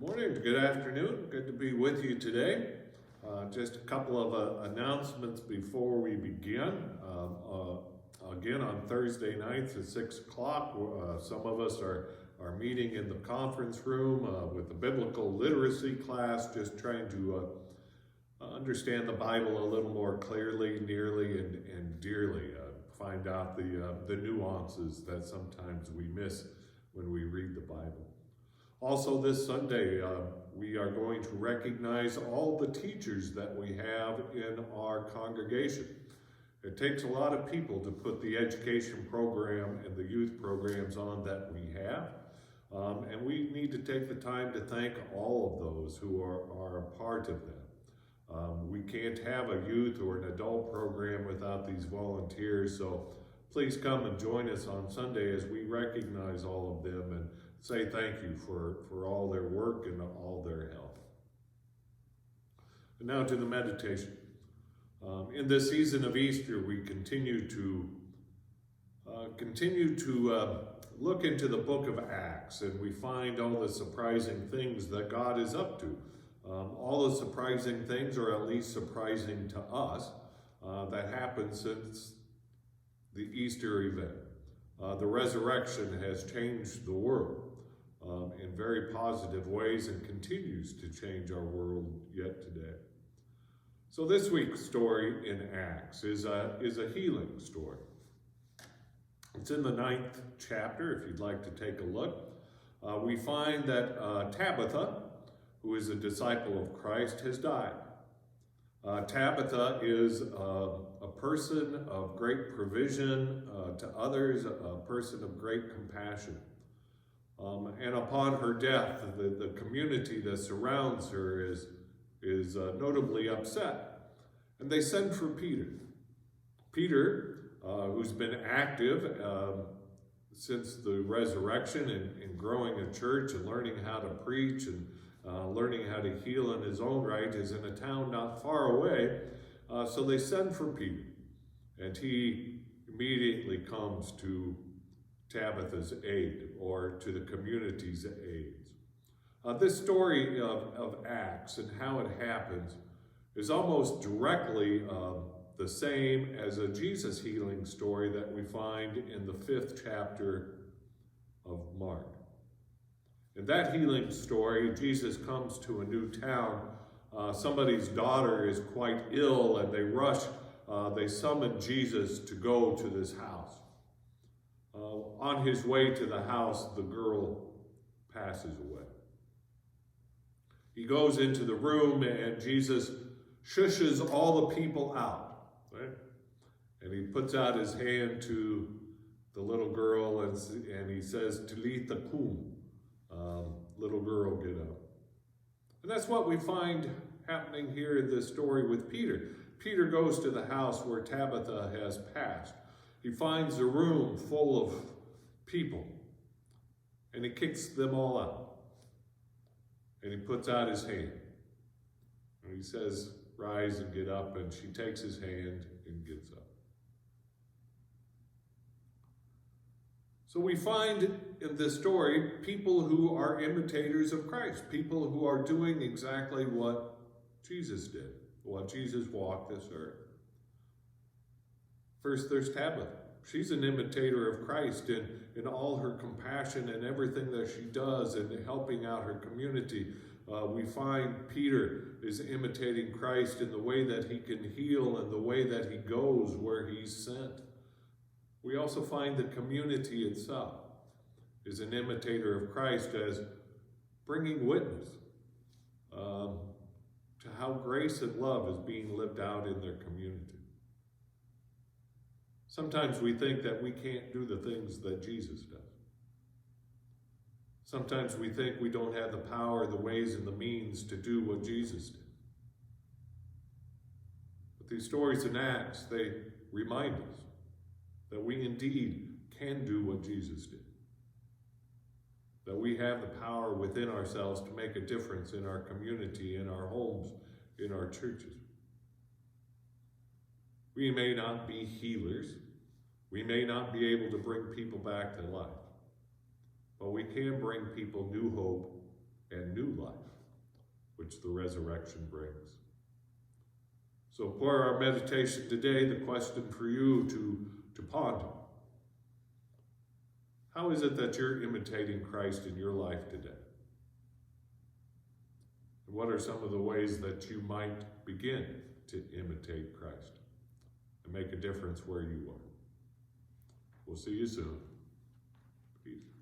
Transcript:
Morning, good afternoon. Good to be with you today. Just a couple of announcements before we begin. Again, on Thursday nights at 6 o'clock, some of us are meeting in the conference room with the biblical literacy class, just trying to understand the Bible a little more clearly, nearly, and dearly. Find out the nuances that sometimes we miss when we read the Bible. Also this Sunday, we are going to recognize all the teachers that we have in our congregation. It takes a lot of people to put the education program and the youth programs on that we have. And we need to take the time to thank all of those who are a part of that. We can't have a youth or an adult program without these volunteers, so please come and join us on Sunday as we recognize all of them and say thank you for all their work and all their help. And now to the meditation. In this season of Easter, we continue to look into the book of Acts, and we find all the surprising things that God is up to. All the surprising things, or at least surprising to us, that happened since the Easter event. The resurrection has changed the world in very positive ways and continues to change our world yet today. So this week's story in Acts is a healing story. It's in the 9th chapter, if you'd like to take a look. We find that Tabitha, who is a disciple of Christ, has died. Tabitha is a person of great provision to others, a person of great compassion. And upon her death, the community that surrounds her is notably upset. And they send for Peter. Peter, who's been active since the resurrection in growing a church and learning how to preach and learning how to heal in his own right, is in a town not far away. So they send for Peter. And he immediately comes to Tabitha's aid, or to the community's aid. This story of Acts and how it happens is almost directly the same as a Jesus healing story that we find in the 5th chapter of Mark. In that healing story, Jesus comes to a new town. Somebody's daughter is quite ill, and they summon Jesus to go to this house. On his way to the house, the girl passes away. He goes into the room, and Jesus shushes all the people out, right? And he puts out his hand to the little girl, and he says, "Talitha kum," little girl, get up. And that's what we find happening here in this story with Peter. Peter goes to the house where Tabitha has passed. He finds a room full of people, and he kicks them all out. And he puts out his hand. And he says, "Rise and get up," and she takes his hand and gets up. So we find in this story people who are imitators of Christ, people who are doing exactly what Jesus did, what Jesus walked this earth. First, there's Tabitha. She's an imitator of Christ in all her compassion and everything that she does and helping out her community. We find Peter is imitating Christ in the way that he can heal and the way that he goes where he's sent. We also find the community itself is an imitator of Christ as bringing witness to how grace and love is being lived out in their community. Sometimes we think that we can't do the things that Jesus does. Sometimes we think we don't have the power, the ways, and the means to do what Jesus did. But these stories in Acts, they remind us that we indeed can do what Jesus did. That we have the power within ourselves to make a difference in our community, in our homes, in our churches. We may not be healers. We may not be able to bring people back to life. But we can bring people new hope and new life, which the resurrection brings. So for our meditation today, the question for you to ponder: how is it that you're imitating Christ in your life today? And what are some of the ways that you might begin to imitate Christ and make a difference where you are? We'll see you soon. Peace.